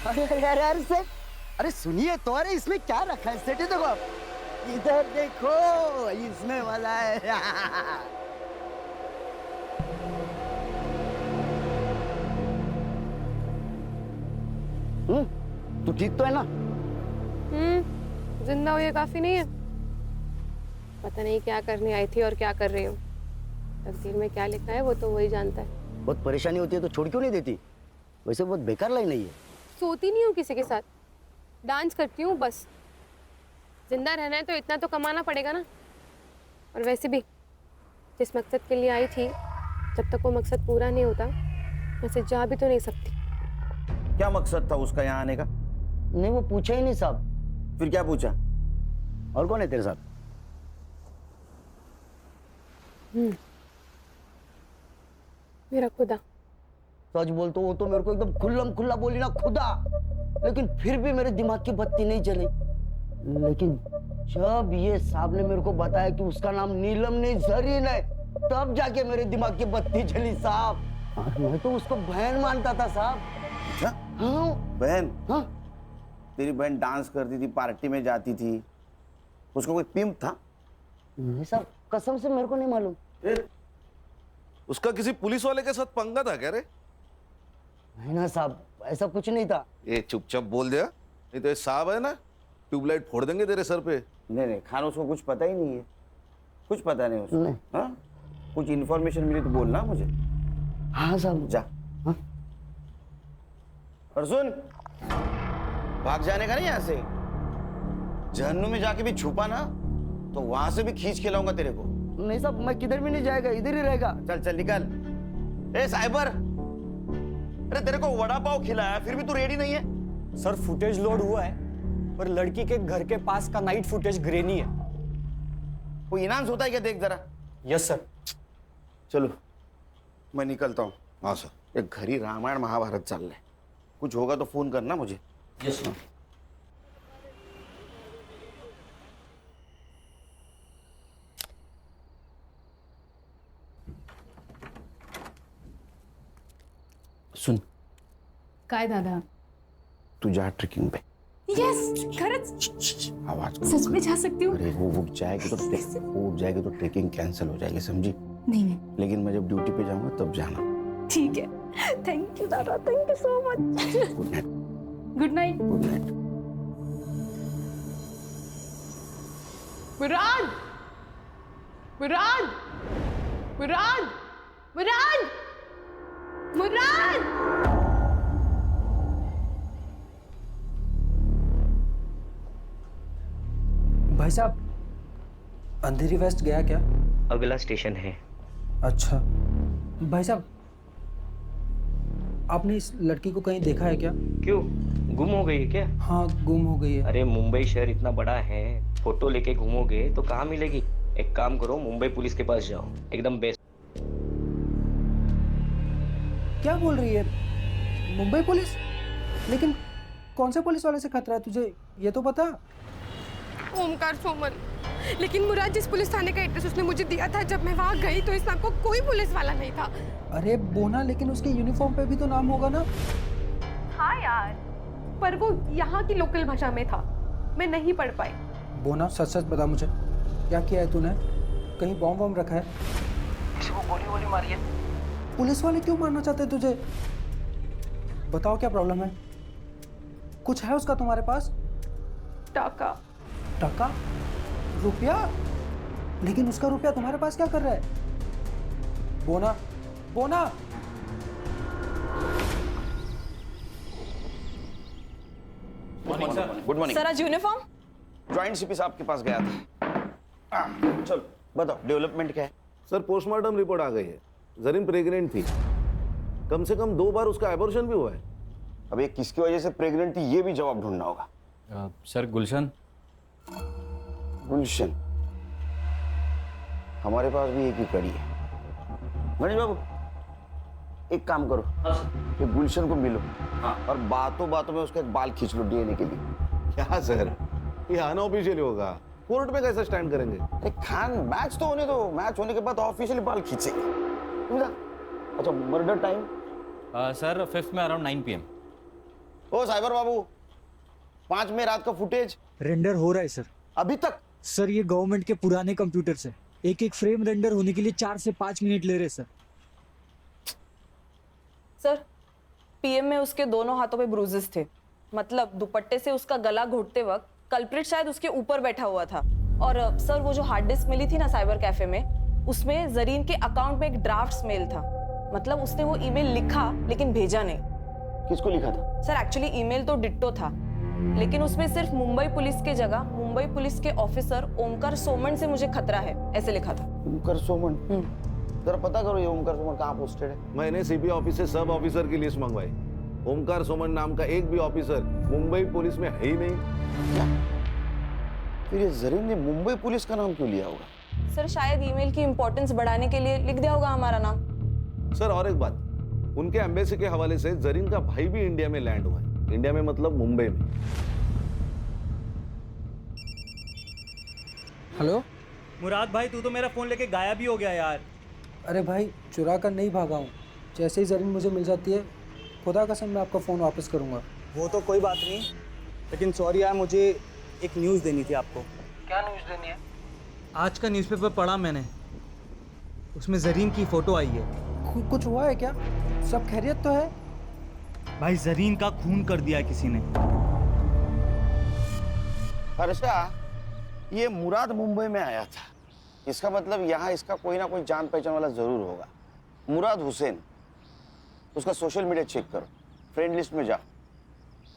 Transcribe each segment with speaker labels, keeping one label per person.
Speaker 1: अरे अरे अरे अरे सेठ, अरे सुनिए तो, अरे इसमें क्या रखा है सेठ? देखो आप, इधर देखो, इसमें वाला है। तू ठीक तो है ना?
Speaker 2: जिंदा हो ये काफी नहीं है। पता नहीं क्या करने आई थी और क्या कर रही हूँ। तकदीर में क्या लिखा है वो तो वही जानता है।
Speaker 1: बहुत परेशानी होती है तो छोड़ क्यों नहीं देती? वैसे बहुत बेकार लाइन नहीं है।
Speaker 2: सोती नहीं हूँ किसी के साथ, डांस करती हूँ बस। जिंदा रहना है तो इतना तो कमाना पड़ेगा ना। और वैसे भी जिस मकसद के लिए आई थी, जब तक वो मकसद पूरा नहीं होता वैसे जा भी तो नहीं सकती।
Speaker 3: क्या मकसद था उसका यहाँ आने का?
Speaker 1: नहीं, वो पूछा ही नहीं साहब।
Speaker 3: फिर क्या पूछा?
Speaker 1: और कौन है तेरे साथ?
Speaker 2: मेरा खुदा।
Speaker 1: सच बोल तो वो तो मेरे को एकदम खुल्लम खुल्ला बोली ना, खुदा। लेकिन फिर भी मेरे दिमाग की बत्ती नहीं जली। लेकिन जब ये साहब ने मेरे को बताया कि उसका नाम नीलम नहीं जरीन है, तब जाके मेरे दिमाग की बत्ती जली साहब। और मैं तो उसको बहन मानता था साहब।
Speaker 3: क्या?
Speaker 1: हाँ
Speaker 3: बहन?
Speaker 1: हाँ।
Speaker 3: तेरी बहन डांस करती थी, पार्टी में जाती थी, उसका कोई पिंप था?
Speaker 1: नहीं साहब, कसम से मेरे को नहीं मालूम।
Speaker 4: उसका किसी पुलिस वाले के साथ पंगा था क्या रे?
Speaker 1: नहीं ना साहब, ऐसा कुछ नहीं था।
Speaker 4: ये चुपचाप बोल दिया, नहीं तो ये साहब है ना, ट्यूबलाइट फोड़ देंगे तेरे सर पे।
Speaker 3: नहीं नहीं खान, उसको कुछ पता ही नहीं है, कुछ पता नहीं उसको।
Speaker 1: नहीं।
Speaker 3: हाँ, कुछ इन्फॉर्मेशन मिली तो बोलना मुझे।
Speaker 1: हाँ साहब।
Speaker 3: जा।
Speaker 1: हाँ?
Speaker 3: और सुन, भाग जाने का नहीं यहाँ से। जहन्नुम में जाके भी छुपा ना तो वहां से भी खींच के लाऊंगा तेरे को।
Speaker 1: नहीं साहब, मैं किधर भी नहीं जाएगा, इधर ही रहेगा।
Speaker 3: चल चल निकल। ए साइबर, अरे तेरे को वड़ा पाव खिलाया फिर भी तू रेडी नहीं है?
Speaker 5: सर फुटेज लोड हुआ है, पर लड़की के घर के पास का नाइट फुटेज ग्रेनी है।
Speaker 3: कोई इनाम होता है क्या? देख जरा।
Speaker 5: Yes sir.
Speaker 3: चलो मैं निकलता हूँ।
Speaker 4: हाँ सर।
Speaker 3: एक घरी रामायण महाभारत चल रहा है, कुछ होगा तो फोन करना मुझे।
Speaker 5: Yes sir.
Speaker 3: सुन,
Speaker 6: काय दादा?
Speaker 3: तू जा ट्रेकिंग पे।
Speaker 6: यस, खरंच
Speaker 3: आवाज
Speaker 6: सच में जा सकती हूँ?
Speaker 3: अरे वो उठ जाएगी तो ट्रेकिंग कैंसिल हो जाएगी, समझी?
Speaker 6: नहीं नहीं,
Speaker 3: लेकिन मैं जब ड्यूटी पे जाऊंगा तब जाना।
Speaker 6: ठीक है। थैंक यू दादा, thank you so much.
Speaker 3: Good night.
Speaker 6: Good night.
Speaker 3: Good night.
Speaker 2: Murad, Murad, Murad, Murad, Murad.
Speaker 5: भाई साहब, अंधेरी वेस्ट गया क्या?
Speaker 7: अगला स्टेशन है।
Speaker 5: अच्छा भाई साहब, आपने इस लड़की को कहीं देखा है क्या?
Speaker 7: क्यों, गुम हो गई है क्या?
Speaker 5: हाँ, गुम हो गई है।
Speaker 7: अरे मुंबई शहर इतना बड़ा है, फोटो लेके घूमोगे तो कहाँ मिलेगी? एक काम करो, मुंबई पुलिस के पास जाओ, एकदम बेस्ट।
Speaker 5: क्या बोल रही है? मुंबई पुलिस? लेकिन कौन से पुलिस वाले से खतरा है तुझे, ये तो बता।
Speaker 2: ओमकार सोमन, लेकिन मुराद जिस पुलिस थाने का एड्रेस उसने मुझे दिया था, जब मैं वहाँ गई तो इस नाम को कोई पुलिस वाला नहीं था।
Speaker 5: अरे बोना, लेकिन उसके यूनिफॉर्म पे भी तो नाम होगा ना?
Speaker 2: हाँ यार, पर वो यहाँ की लोकल भाषा में था, मैं नहीं पढ़ पाई।
Speaker 5: बोना, सच सच बता मुझे, क्या किया है तूने? कहीं बॉम्ब वॉम्ब रखा है? किसी को गोली वोली मारी है? पुलिस वाले क्यों मारना चाहते हैं तुझे? बताओ क्या प्रॉब्लम है? कुछ है उसका तुम्हारे पास?
Speaker 2: टाका।
Speaker 5: टका? रुपया? लेकिन उसका रुपया तुम्हारे पास क्या कर रहा है? बोना, बोना!
Speaker 3: गुड मॉर्निंग
Speaker 6: सर, आज यूनिफॉर्म?
Speaker 3: ज्वाइंट सीपी साहब के पास गया था। चलो बताओ, डेवलपमेंट क्या है?
Speaker 4: सर पोस्टमार्टम रिपोर्ट आ गई है, जरीन प्रेग्नेंट थी, कम से कम 2 बार उसका एबॉर्शन भी हुआ है।
Speaker 3: अब ये किसकी वजह से प्रेग्नेंट थी ये भी जवाब ढूंढना होगा।
Speaker 8: सर गुलशन।
Speaker 3: गुलशन, हमारे पास भी एक ही कड़ी है। गणेश बाबू, एक काम करो, ये गुलशन को मिलो और बातों बातों में उसका एक बाल खींच लो डीएनए के लिए।
Speaker 4: क्या सर, ये अनऑफिशियल होगा, कोर्ट में कैसे स्टैंड करेंगे?
Speaker 3: अरे खान, मैच तो होने दो, मैच होने के बाद ऑफिशियली बाल खींचेंगे। अच्छा, मर्डर टाइम?
Speaker 8: सर 5th में अराउंड 9 PM।
Speaker 3: ओ साइबर बाबू, 5 में रात का फुटेज
Speaker 8: रेंडर हो रहा है सर।
Speaker 3: अभी तक?
Speaker 8: सर ये गवर्नमेंट के पुराने कंप्यूटर से एक एक फ्रेम रेंडर होने के लिए 4 से 5 मिनट ले रहे सर।
Speaker 9: सर पीएम में उसके दोनों हाथों पे ब्रूजेस थे, मतलब दुपट्टे से उसका गला घोटते वक्त कल्प्रिट शायद उसके ऊपर बैठा हुआ था। और सर वो जो हार्ड डिस्क मिली थी ना साइबर कैफे में, उसमें जरीन के अकाउंट में एक ड्राफ्ट मेल था। मतलब उसने वो ईमेल लिखा लेकिन भेजा नहीं।
Speaker 3: किसको लिखा था?
Speaker 9: सर एक्चुअली ईमेल तो डिट्टो था, लेकिन उसमें सिर्फ मुंबई पुलिस के जगह मुंबई पुलिस के ऑफिसर ओमकार सोमन से मुझे खतरा है ऐसे लिखा था।
Speaker 3: ओमकार सोमन? जरा पता करो ये ओमकार सोमन कहाँ पोस्टेड है।
Speaker 4: मैंने सीबी ऑफिस से सब ऑफिसर की लिस्ट मंगवाई। ओमकार सोमन नाम का एक भी ऑफिसर मुंबई पुलिस में है ही नहीं।
Speaker 3: क्या? फिर ये जरीन ने मुंबई पुलिस का नाम क्यों लिया होगा?
Speaker 9: सर शायद ईमेल की इंपॉर्टेंस बढ़ाने के लिए लिख दिया होगा हमारा नाम।
Speaker 4: सर और एक बात, उनके एम्बेसी के हवाले से जरीन का भाई भी इंडिया में लैंड हुआ है। इंडिया में मतलब मुंबई में।
Speaker 5: हेलो।
Speaker 8: मुराद भाई तू तो मेरा फोन लेके गायब ही हो गया यार।
Speaker 5: अरे भाई चुरा कर नहीं भागा हूँ, जैसे ही जरीन मुझे मिल जाती है खुदा कसम मैं आपका फ़ोन वापस करूँगा।
Speaker 8: वो तो कोई बात नहीं, लेकिन सॉरी यार मुझे एक न्यूज़ देनी थी आपको।
Speaker 5: क्या न्यूज़ देनी है?
Speaker 8: आज का न्यूज़पेपर पढ़ा मैंने, उसमें जरीन की फ़ोटो आई है।
Speaker 5: कुछ हुआ है क्या? सब खैरियत तो है?
Speaker 8: भाई जरीन का खून कर दिया है किसी ने।
Speaker 3: हर्षा, ये मुराद मुंबई में आया था, इसका मतलब यहाँ इसका कोई ना कोई जान पहचान वाला जरूर होगा। मुराद हुसैन, उसका सोशल मीडिया चेक करो, फ्रेंड लिस्ट में जाओ,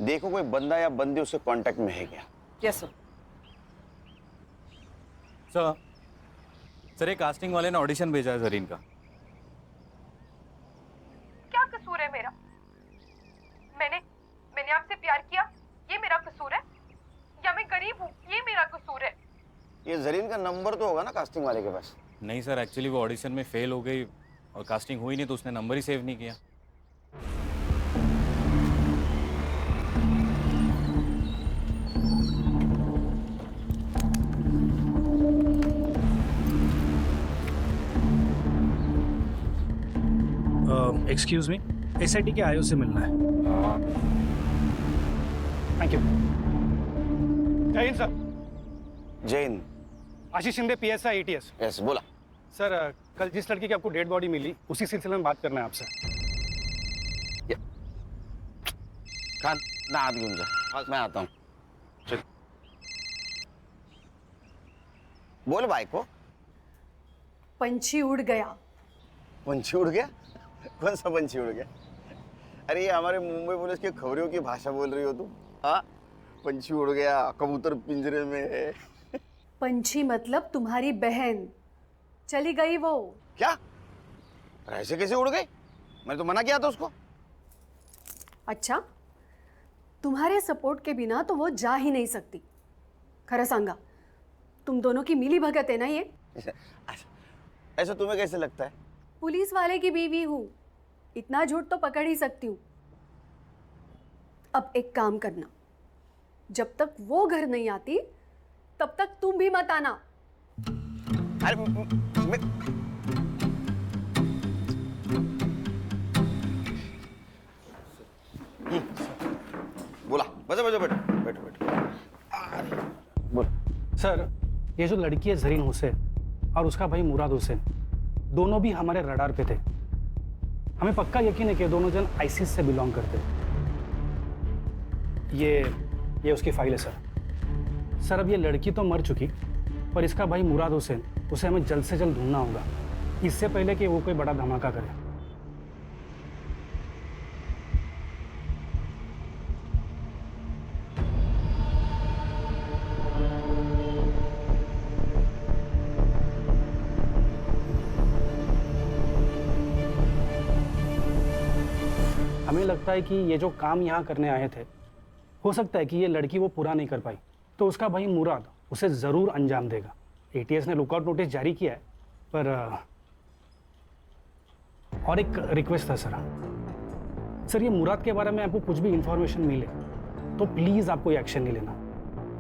Speaker 3: देखो कोई बंदा या बंदी उसके कांटेक्ट में है क्या।
Speaker 9: Yes sir.
Speaker 10: सर ये कास्टिंग वाले ने ऑडिशन भेजा है जरीन का।
Speaker 2: क्या कसूर है मेरा? मैंने आपसे प्यार किया, ये मेरा कसूर है? या मैं गरीब हूँ, ये मेरा कसूर है?
Speaker 3: ये जरीन का नंबर तो होगा ना कास्टिंग वाले के पास।
Speaker 10: नहीं सर, एक्चुअली वो ऑडिशन में फेल हो गई और कास्टिंग हुई नहीं तो उसने नंबर ही सेव नहीं किया।
Speaker 11: एक्सक्यूज मी, एसआईटी के आईओ से मिलना है। Thank you. जय हिंद सर।
Speaker 3: जय हिंद।
Speaker 11: आशीष शिंदे पीएसआई एटीएस।
Speaker 3: यस बोला।
Speaker 11: सर कल जिस लड़की की आपको डेड बॉडी मिली उसी सिलसिले में बात करना है आपसे।
Speaker 3: खान ना हाथ घूम जा, मैं आता हूँ। चल बोल भाई को।
Speaker 6: पंछी उड़ गया।
Speaker 3: पंछी उड़ गया? कौन सा पंछी उड़ गया? अरे ये हमारे मुंबई पुलिस की खबरों की भाषा बोल रही हो तुम? हाँ, पंछी उड़ गया, कबूतर पिंजरे में है।
Speaker 6: पंछी मतलब तुम्हारी बहन, चली गई वो।
Speaker 3: क्या? ऐसे कैसे उड़ गई? मैंने तो मना किया था उसको।
Speaker 6: अच्छा, तुम्हारे सपोर्ट के बिना तो वो जा ही नहीं सकती। खरा सांगा, तुम दोनों की मिली भगत है ना ये?
Speaker 3: ऐसा तुम्हें कैसे लगता है?
Speaker 6: पुलिस वाले की बीवी हूँ, इतना झूठ तो पकड़ ही सकती हूँ। अब एक काम करना, जब तक वो घर नहीं आती तब तक तुम भी मत आना।
Speaker 3: अरे बोला, बजा बजा, बैठो बैठो बैठो। बोल।
Speaker 11: सर ये जो लड़की है जरीन हुसैन और उसका भाई मुराद हुसैन, दोनों भी हमारे रडार पे थे। हमें पक्का यकीन है कि दोनों जन आईसिस से बिलोंग करते। ये उसकी फाइल है सर। सर अब ये लड़की तो मर चुकी, पर इसका भाई मुराद हुसैन, उसे हमें जल्द से जल्द ढूंढना होगा, इससे पहले कि वो कोई बड़ा धमाका करे। हमें लगता है कि ये जो काम यहाँ करने आए थे, हो सकता है कि ये लड़की वो पूरा नहीं कर पाई, तो उसका भाई मुराद उसे ज़रूर अंजाम देगा। एटीएस ने लुकआउट नोटिस जारी किया है, पर और एक रिक्वेस्ट था सर, ये मुराद के बारे में आपको कुछ भी इंफॉर्मेशन मिले तो प्लीज़ आप कोई एक्शन नहीं लेना,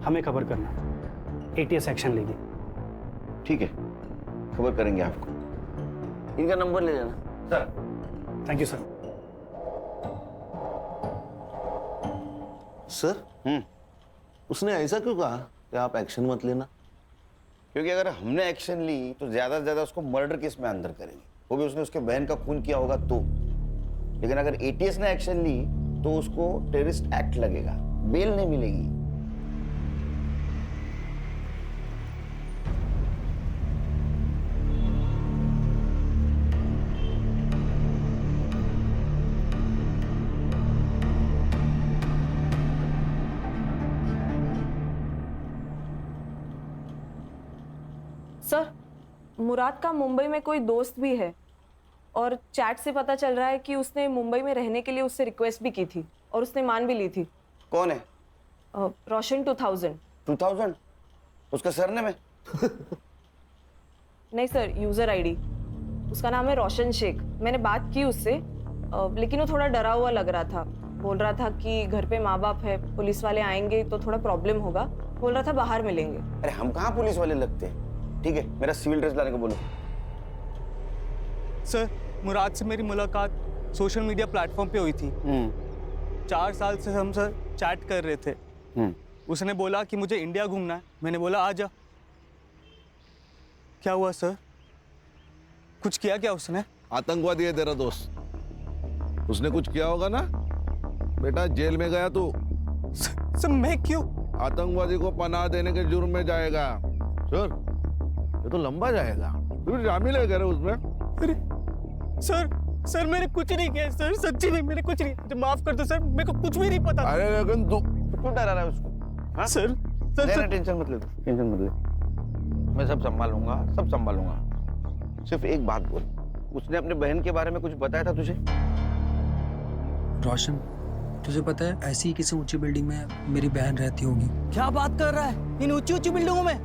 Speaker 11: हमें खबर करना, एटीएस एक्शन लेगी।
Speaker 3: ठीक है, खबर करेंगे आपको। इनका नंबर ले लेना।
Speaker 11: Sir thank you sir.
Speaker 4: Sir उसने ऐसा क्यों कहा कि आप एक्शन मत लेना?
Speaker 3: क्योंकि अगर हमने एक्शन ली तो ज्यादा से ज्यादा उसको मर्डर केस में अंदर करेंगे, वो भी उसने उसके बहन का खून किया होगा तो। लेकिन अगर एटीएस ने एक्शन ली तो उसको टेररिस्ट एक्ट लगेगा, बेल नहीं मिलेगी।
Speaker 9: सर, मुराद का मुंबई में कोई दोस्त भी है और चैट से पता चल रहा है कि उसने मुंबई में रहने के लिए उससे रिक्वेस्ट भी की थी और उसने मान भी ली थी।
Speaker 3: कौन है?
Speaker 9: रोशन 2000।
Speaker 3: 2000? उसका सरनेम है?
Speaker 9: नहीं सर, यूजर आईडी। उसका नाम है रोशन शेख। मैंने बात की उससे, लेकिन वो थोड़ा डरा हुआ लग रहा था। बोल रहा था कि घर पे माँ बाप है, पुलिस वाले आएंगे तो थोड़ा प्रॉब्लम होगा। बोल रहा था बाहर मिलेंगे।
Speaker 3: अरे हम कहाँ पुलिस वाले लगते हैं। ठीक है, मेरा सिविल ड्रेस लाने को बोलो।
Speaker 12: सर, मुराद से मेरी मुलाकात सोशल मीडिया प्लेटफॉर्म पे हुई थी। 4 साल से हम सर चैट कर रहे थे। उसने बोला कि मुझे इंडिया घूमना है। मैंने बोला आ जा। क्या हुआ सर? कुछ किया क्या उसने?
Speaker 4: आतंकवादी है तेरा दोस्त, उसने कुछ किया होगा ना बेटा। जेल में गया तू।
Speaker 12: सर मैं क्यों?
Speaker 4: आतंकवादी को पनाह देने के जुर्म में जाएगा। सर ये तो लंबा जाएगा। तू शामिल है उसमें?
Speaker 12: अरे सर मैंने कुछ नहीं किया सर, सच्ची में मैंने कुछ नहीं। तो माफ कर दो सर, मेरे को कुछ भी नहीं पता।
Speaker 3: अरे लेकिन तू क्यों डरा रहा है उसको? हाँ?
Speaker 12: सर
Speaker 3: टेंशन मत ले, टेंशन मत ले। मैं सब संभालूंगा, सब संभालूंगा। सिर्फ एक बात बोल, उसने अपने बहन के बारे में कुछ बताया था तुझे?
Speaker 5: रोशन, तुझे पता है ऐसी ही किसी ऊंची बिल्डिंग में मेरी बहन रहती होगी।
Speaker 12: क्या बात कर रहा है? इन ऊंची ऊंची बिल्डिंगों में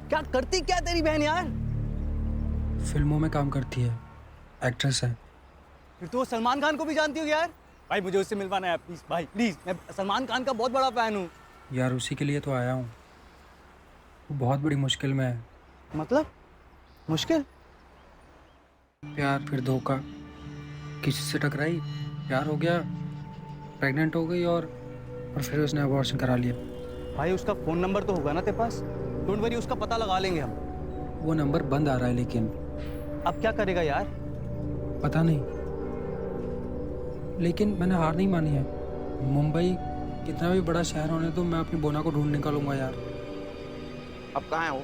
Speaker 12: क्या करती क्या तेरी बहन यार?
Speaker 5: फिल्मों में काम करती है, एक्ट्रेस है।
Speaker 12: फिर तो वो सलमान खान को भी जानती होगी यार। भाई मुझे उससे मिलवाना है प्लीज भाई, प्लीज। मैं सलमान खान का बहुत बड़ा फैन हूँ
Speaker 5: यार। उसी के लिए तो आया हूँ। वो बहुत बड़ी मुश्किल में है।
Speaker 12: मतलब मुश्किल?
Speaker 5: प्यार, फिर धोखा, किसी से टकराई, प्यार हो गया, प्रेग्नेंट हो गई और फिर उसने अबॉर्शन करा लिया।
Speaker 12: भाई उसका फोन नंबर तो होगा ना तेरे पास? डोंट वरी, उसका पता लगा लेंगे हम।
Speaker 5: वो नंबर बंद आ रहा है लेकिन।
Speaker 12: अब क्या करेगा यार?
Speaker 5: पता नहीं, लेकिन मैंने हार नहीं मानी है। मुंबई कितना भी बड़ा शहर होने तो मैं अपनी बोना को ढूंढ निकालूंगा यार।
Speaker 3: अब कहाँ है वो?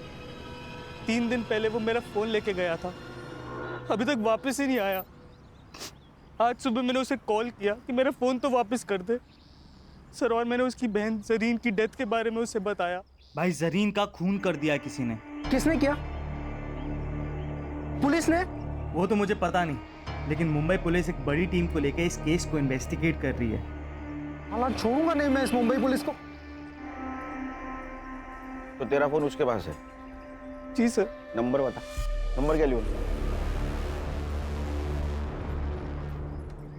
Speaker 12: 3 दिन पहले वो मेरा फोन लेके गया था, अभी तक वापस ही नहीं आया। आज सुबह मैंने उसे कॉल किया कि मेरा फोन तो वापस कर दे सर, और मैंने उसकी बहन जरीन की डेथ के बारे में उसे बताया।
Speaker 13: भाई जरीन का खून कर दिया किसी ने।
Speaker 12: किसने किया? पुलिस ने?
Speaker 13: वो तो मुझे पता नहीं, लेकिन मुंबई पुलिस एक बड़ी टीम को लेकर इस केस को इन्वेस्टिगेट कर रही है।
Speaker 12: हालांकि छोड़ूंगा नहीं मैं इस मुंबई पुलिस को।
Speaker 3: तो तेरा फोन उसके पास है?
Speaker 12: जी सर।
Speaker 3: नंबर बता, नंबर क्या लियो?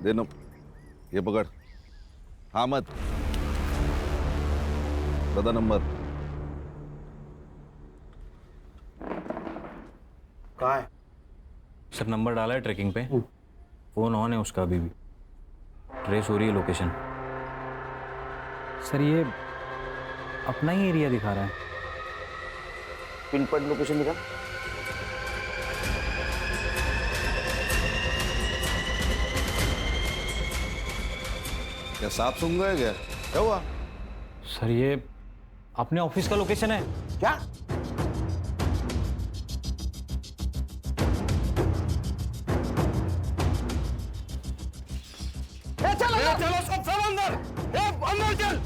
Speaker 4: देनो, ये पकड़। हाँ मत बता नंबर।
Speaker 3: कहाँ है?
Speaker 10: सर नंबर डाला है ट्रैकिंग पे, फोन ऑन है उसका, अभी भी ट्रेस हो रही है लोकेशन।
Speaker 13: सर ये अपना ही एरिया दिखा रहा है।
Speaker 3: पिन पॉइंट लोकेशन दिखा।
Speaker 4: क्या सांप सूंघ गया क्या? क्या हुआ?
Speaker 10: सर ये अपने ऑफिस का लोकेशन है।
Speaker 3: क्या?
Speaker 12: चलो सब अंदर, अंदर चल।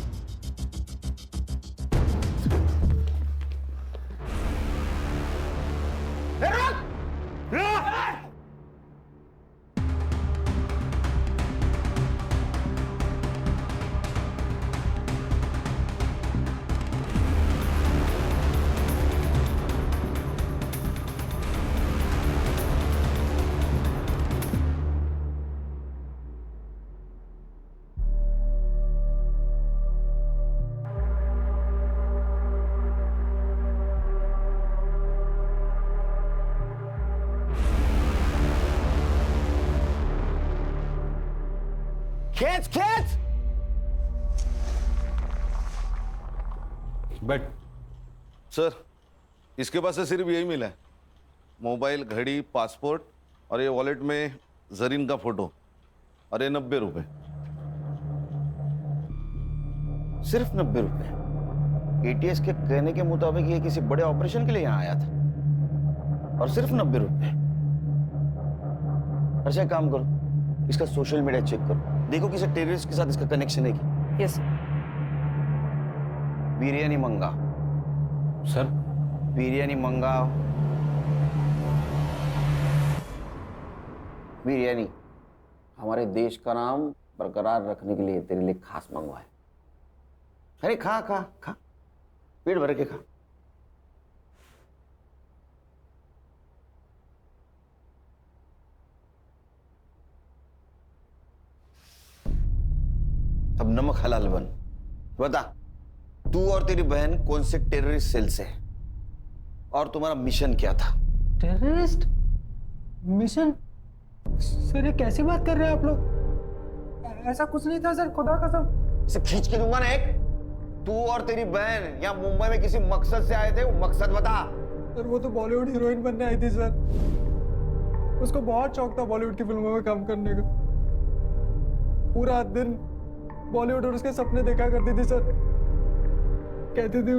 Speaker 3: खींच खींच।
Speaker 10: बैठ।
Speaker 4: सर, इसके पास से सिर्फ यही मिला है, मोबाइल, घड़ी, पासपोर्ट और ये वॉलेट में जरीन का फोटो, और ये 90 रुपए।
Speaker 3: सिर्फ 90 रुपए? एटीएस के कहने के मुताबिक ये किसी बड़े ऑपरेशन के लिए यहाँ आया था, और सिर्फ 90 रुपए। अच्छा एक काम करो, इसका सोशल मीडिया चेक करो, देखो किसी टेररिस्ट के साथ इसका कनेक्शन है क्या।
Speaker 9: यस
Speaker 3: बिरयानी मंगाओ
Speaker 10: सर।
Speaker 3: बिरयानी मंगाओ। बिरयानी हमारे देश का नाम बरकरार रखने के लिए तेरे लिए खास मंगवाए। अरे खा खा खा, पेट भर के खा। अब नमक हलाल बन। बता, तू और तेरी बहन कौन से टेररिस्ट सेल से है और तुम्हारा मिशन क्या था?
Speaker 5: Terrorist mission? सर ये कैसी बात कर रहे हैं आप लोग? ऐसा कुछ नहीं था सर, खुदा कसम।
Speaker 3: इसे खींच के दूंगा ना एक। तू और तेरी बहन यहाँ मुंबई में किसी मकसद से आए थे, वो मकसद बता।
Speaker 5: सर वो तो बॉलीवुड हीरोइन बनने आई थी सर, उसको बहुत शौक था बॉलीवुड की फिल्मों में काम करने का। पूरा दिन बॉलीवुड और उसके सपने देखा करती थी सर, कहती थी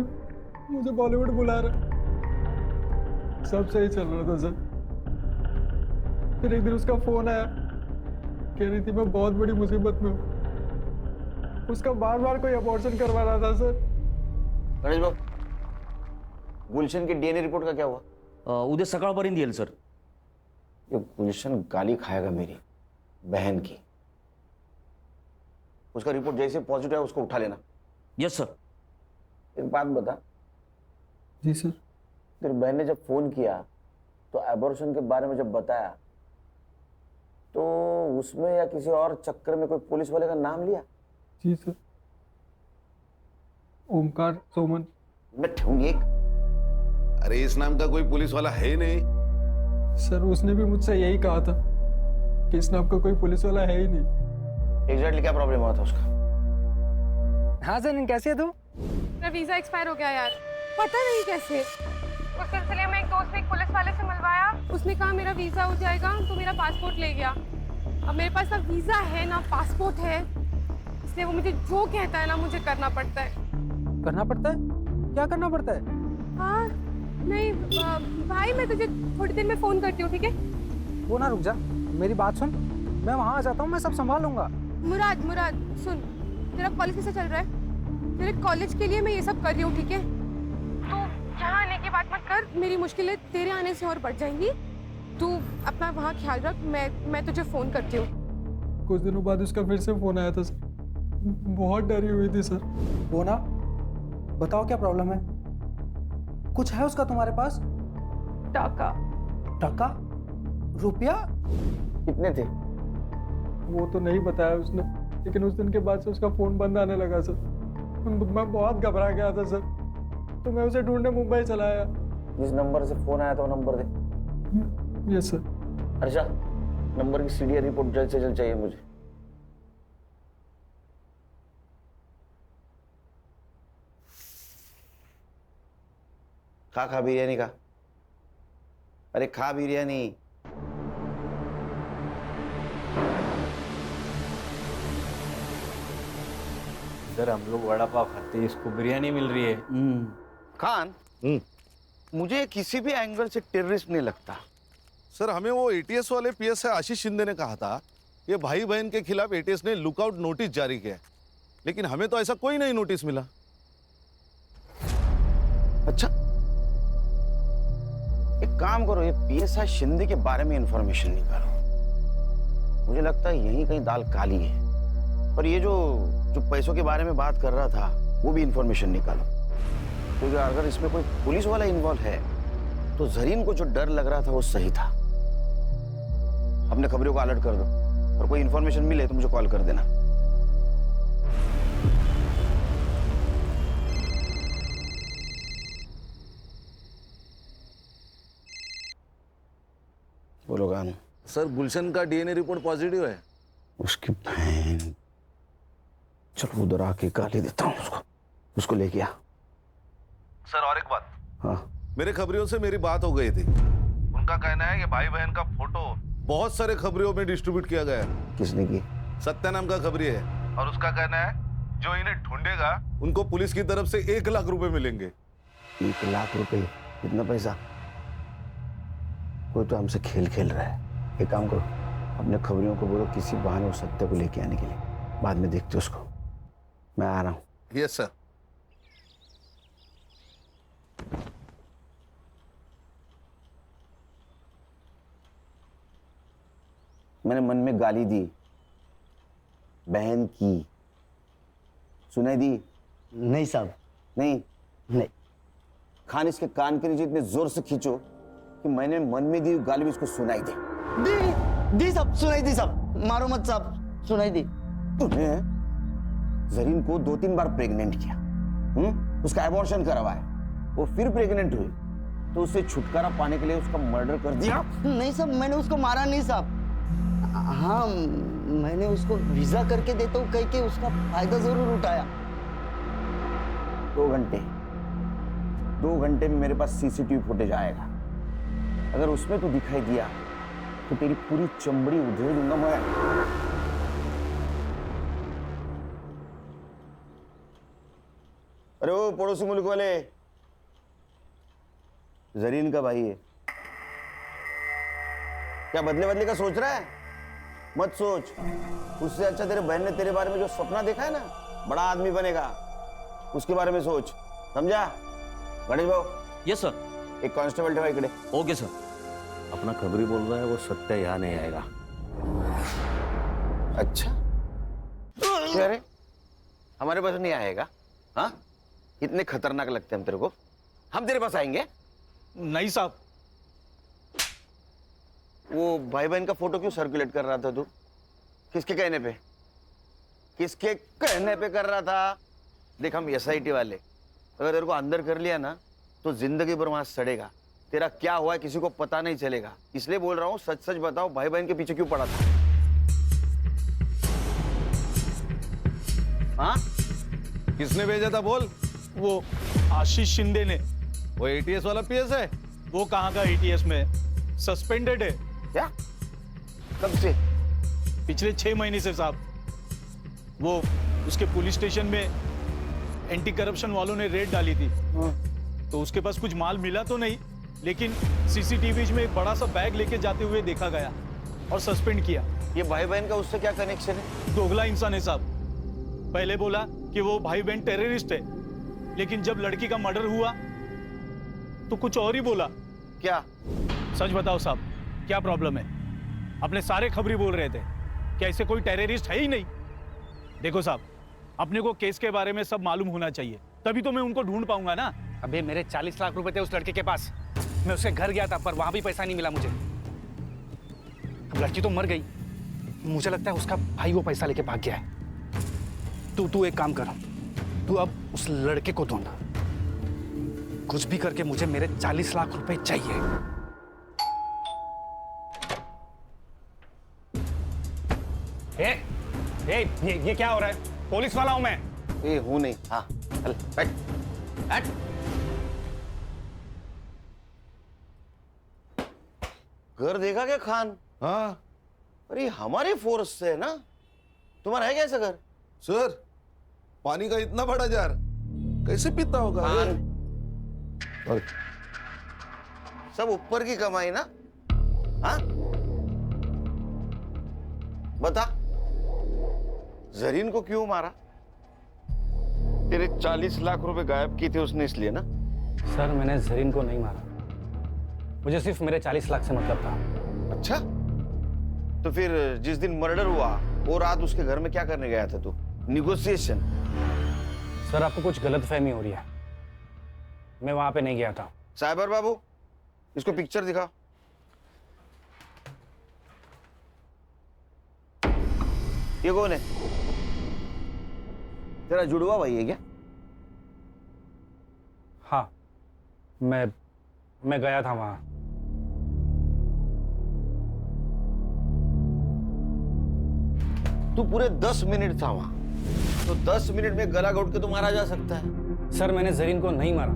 Speaker 5: मुझे बॉलीवुड बुला रहा। सब सही चल रहा था सर, फिर एक दिन उसका फोन आया, कह रही थी मैं बहुत बड़ी मुसीबत में हूँ। उसका बार बार कोई अबॉर्शन करवा रहा था सर।
Speaker 3: गणेश बाबू, गुलशन की डीएनए रिपोर्ट का क्या हुआ?
Speaker 1: उद्या सकाळपर्यंत येईल सर।
Speaker 3: ये गुलशन गाली खाएगा मेरी बहन की। उसका रिपोर्ट जैसे पॉजिटिव है उसको उठा लेना।
Speaker 1: Yes sir.
Speaker 3: एक बात बता।
Speaker 5: जी सर।
Speaker 3: तेरी बहन ने जब फोन किया तो एबॉर्शन के बारे में जब बताया तो उसमें या किसी और चक्कर में कोई पुलिस वाले का नाम लिया?
Speaker 5: जी सर, ओमकार सोमन।
Speaker 3: मैं ठूंगी एक।
Speaker 4: अरे इस नाम का कोई पुलिस वाला है ही नहीं।
Speaker 5: सर उसने भी मुझसे यही कहा था कि इस नाम का कोई पुलिस वाला है ही नहीं।
Speaker 3: एग्जैक्टली क्या प्रॉब्लम हुआ था उसका?
Speaker 5: हाँ सर, कैसे है तू?
Speaker 2: मेरा वीजा एक्सपायर हो गया यार, पता नहीं कैसे। उस सिलसिले में एक दोस्त ने एक पुलिस वाले से मिलवाया, उसने कहा मेरा वीजा हो जाएगा, तो मेरा पासपोर्ट ले गया। अब मेरे पास ना वीजा है ना पासपोर्ट है, इसलिए वो मुझे जो कहता है ना मुझे करना पड़ता है।
Speaker 5: करना पड़ता है? क्या करना पड़ता है?
Speaker 2: हाँ नहीं भाई, मैं तुझे थोड़ी देर में फोन करती हूँ, ठीक है?
Speaker 5: वो ना रुक जा, मेरी बात सुन, मैं वहाँ आ जाता हूँ, मैं सब संभाल लूंगा।
Speaker 2: मुराद सुन, तेरा कॉलेज कैसे चल रहा है? तेरे कॉलेज के लिए मैं ये सब कर रही हूँ, ठीक है? तो यहाँ आने की बात मत कर, मेरी मुश्किलें तेरे आने से और बढ़ जाएंगी। तू अपना वहाँ ख्याल रख, मैं तुझे फोन करती हूँ।
Speaker 5: कुछ दिनों बाद उसका फिर से फोन आया था सर, बहुत डरी हुई थी सर। वो ना, बताओ क्या प्रॉब्लम है? कुछ है उसका तुम्हारे पास?
Speaker 9: टाका।
Speaker 5: टाका? रुपया?
Speaker 3: कितने थे?
Speaker 5: वो तो नहीं बताया उसने, लेकिन उस दिन के बाद से उसका फोन बंद आने लगा सर। मैं बहुत घबरा गया था सर, तो मैं उसे ढूंढने मुंबई चला आया।
Speaker 3: जिस नंबर से फोन आया था वो नंबर दे।
Speaker 5: Yes sir.
Speaker 3: अच्छा, नंबर की सीडीआर रिपोर्ट जल्द से जल्द चाहिए मुझे। खा बिरयानी का। अरे खा बिरयानी।
Speaker 10: इधर हम लोग वड़ा पाव खाते हैं, इसको बिरयानी मिल रही है।
Speaker 3: खान, मुझे किसी भी एंगल से टेररिस्ट नहीं लगता।
Speaker 4: सर हमें वो एटीएस वाले पीएसआई आशीष शिंदे ने कहा था ये भाई बहन के खिलाफ एटीएस ने लुकआउट नोटिस जारी किया है, लेकिन हमें तो ऐसा कोई नहीं नोटिस मिला।
Speaker 3: अच्छा, एक काम करो, ये पीएसआई शिंदे के बारे में इंफॉर्मेशन निकालो। मुझे लगता है यहीं कहीं दाल काली है। और ये जो पैसों के बारे में बात कर रहा था वो भी इंफॉर्मेशन निकालो, क्योंकि अगर इसमें कोई पुलिस वाला इन्वॉल्व है तो जरीन को जो डर लग रहा था वो सही था। अपने खबरों को अलर्ट कर दो और कोई इंफॉर्मेशन मिले तो मुझे कॉल कर देना। बोलो गान।
Speaker 4: सर गुलशन का डीएनए रिपोर्ट पॉजिटिव है।
Speaker 3: उसकी बहन, चलो उधर आके गाली देता हूँ उसको लेके आ।
Speaker 4: सर और एक बात,
Speaker 3: हाँ
Speaker 4: मेरे खबरियों से मेरी बात हो गई थी। उनका कहना है कि भाई बहन का फोटो बहुत सारे खबरियों में डिस्ट्रीब्यूट किया गया है।
Speaker 3: किसने की?
Speaker 4: सत्या नाम का खबरी है, और उसका कहना है जो इन्हें ढूंढेगा उनको पुलिस की तरफ से 1 लाख रुपए मिलेंगे।
Speaker 3: 1 लाख रुपए? कितना पैसा? कोई तो हमसे खेल खेल रहा है। एक काम करो, अपने खबरियों को बोलो किसी बहाने उस सत्य को लेके आने के लिए, बाद में देखते उसको। मैं आ रहा हूँ।
Speaker 4: Yes sir.
Speaker 3: मैंने मन में गाली दी, बहन की, सुनाई दी?
Speaker 1: नहीं साहब,
Speaker 3: नहीं?
Speaker 1: नहीं।
Speaker 3: खान इसके कान के नीचे इतने जोर से खींचो कि मैंने मन में दी गाली भी इसको सुनाई दे।
Speaker 1: दी साहब, सुनाई दी साहब, मारो मत साहब, सुनाई दी।
Speaker 3: तूने जरीन को 2-3 बार प्रेग्नेंट किया, उसका एबॉर्शन करवाया, वो फिर प्रेग्नेंट हुई, तो उससे छुटकारा पाने के लिए उसका मर्डर कर दिया?
Speaker 1: नहीं साहब, मैंने उसको मारा नहीं साहब। हाँ, मैंने उसको वीजा करके देता हूँ कह के उसका फायदा जरूर उठाया।
Speaker 3: 2 घंटे में मेरे पास सीसीटीवी फुटेज आएगा। अगर उसमें तू दिखाई दिया तो तेरी पूरी चमड़ी उधेड़ दूंगा मैं। अरे वो पड़ोसी मुल्क वाले, जरीन का भाई है क्या? बदले बदले का सोच रहा है? मत सोच। उससे अच्छा तेरे बहन ने तेरे बारे में जो सपना देखा है ना, बड़ा आदमी बनेगा, उसके बारे में सोच, समझा? गणेश भाऊ।
Speaker 10: Yes sir.
Speaker 3: एक कांस्टेबल ठेवा इकडे।
Speaker 10: Okay sir.
Speaker 3: अपना खबरी बोल रहा है वो सत्य यहाँ नहीं आएगा। अच्छा, क्या रे? हमारे पास नहीं आएगा? हाँ, इतने खतरनाक लगते हैं हम तेरे को? हम तेरे पास आएंगे?
Speaker 12: नहीं साहब।
Speaker 3: वो भाई बहन का फोटो क्यों सर्कुलेट कर रहा था तू? किसके कहने पे? किसके कहने पे कर रहा था? देख, हम SIT वाले, अगर तेरे को अंदर कर लिया ना तो जिंदगी भर वहां सड़ेगा। तेरा क्या हुआ है किसी को पता नहीं चलेगा, इसलिए बोल रहा हूँ, सच सच बताओ, भाई बहन के पीछे क्यों पड़ा था? हाँ?
Speaker 4: किसने भेजा था बोल?
Speaker 12: वो आशीष शिंदे ने।
Speaker 4: वो ATS वाला PS है?
Speaker 12: वो कहाँ का ATS में, सस्पेंडेड है।
Speaker 3: क्या? कब से?
Speaker 12: पिछले 6 महीने से साहब। वो उसके पुलिस स्टेशन में एंटी करप्शन वालों ने रेड डाली थी। तो उसके पास कुछ माल मिला तो नहीं, लेकिन CCTV में एक बड़ा सा बैग लेके जाते हुए देखा गया और सस्पेंड किया।
Speaker 3: ये भाई बहन का उससे क्या कनेक्शन है?
Speaker 12: दोगला इंसान है साहब। पहले बोला कि वो भाई बहन टेररिस्ट है, लेकिन जब लड़की का मर्डर हुआ तो कुछ और ही बोला।
Speaker 3: क्या?
Speaker 12: सच बताओ साहब, क्या प्रॉब्लम है? अपने सारे खबरी बोल रहे थे कि ऐसे कोई टेररिस्ट है ही नहीं। देखो साहब, अपने को केस के बारे में सब मालूम होना चाहिए, तभी तो मैं उनको ढूंढ पाऊंगा ना।
Speaker 11: अबे मेरे 40 लाख रुपए थे उस लड़के के पास। मैं उसके घर गया था पर वहां भी पैसा नहीं मिला मुझे। अब लड़की तो मर गई, मुझे लगता है उसका भाई वो पैसा लेके भाग गया है। तू एक काम कर, तू अब उस लड़के को ढूंढ, कुछ भी करके मुझे मेरे 40 लाख रुपए चाहिए। ये क्या हो रहा है? पुलिस वाला हूं मैं।
Speaker 3: ये हूं नहीं। हाँ, चल बैठ बैठ। घर देखा क्या खान?
Speaker 4: हाँ।
Speaker 3: अरे हमारे फोर्स से है ना? तुम्हारा है क्या ऐसा घर?
Speaker 4: सर, पानी का इतना बड़ा जार कैसे पीता होगा?
Speaker 3: और सब ऊपर की कमाई ना? हाँ, बता, जरीन को क्यों मारा? तेरे 40 लाख रुपए गायब किए थे उसने, इसलिए ना?
Speaker 11: सर, मैंने जरीन को नहीं मारा, मुझे सिर्फ मेरे 40 लाख से मतलब था।
Speaker 3: अच्छा, तो फिर जिस दिन मर्डर हुआ वो रात उसके घर में क्या करने गया था तू? निगोशिएशन?
Speaker 11: सर, आपको कुछ गलतफहमी हो रही है, मैं वहां पे नहीं गया था।
Speaker 3: साइबर बाबू, इसको पिक्चर दिखाओ। ये कौन है? तेरा जुड़वा भाई है क्या?
Speaker 11: हाँ, मैं गया था वहां।
Speaker 3: तू पूरे 10 मिनट था वहां, तो 10 मिनट में गला घोट के तो मारा जा सकता है।
Speaker 11: सर, मैंने जरीन को नहीं मारा,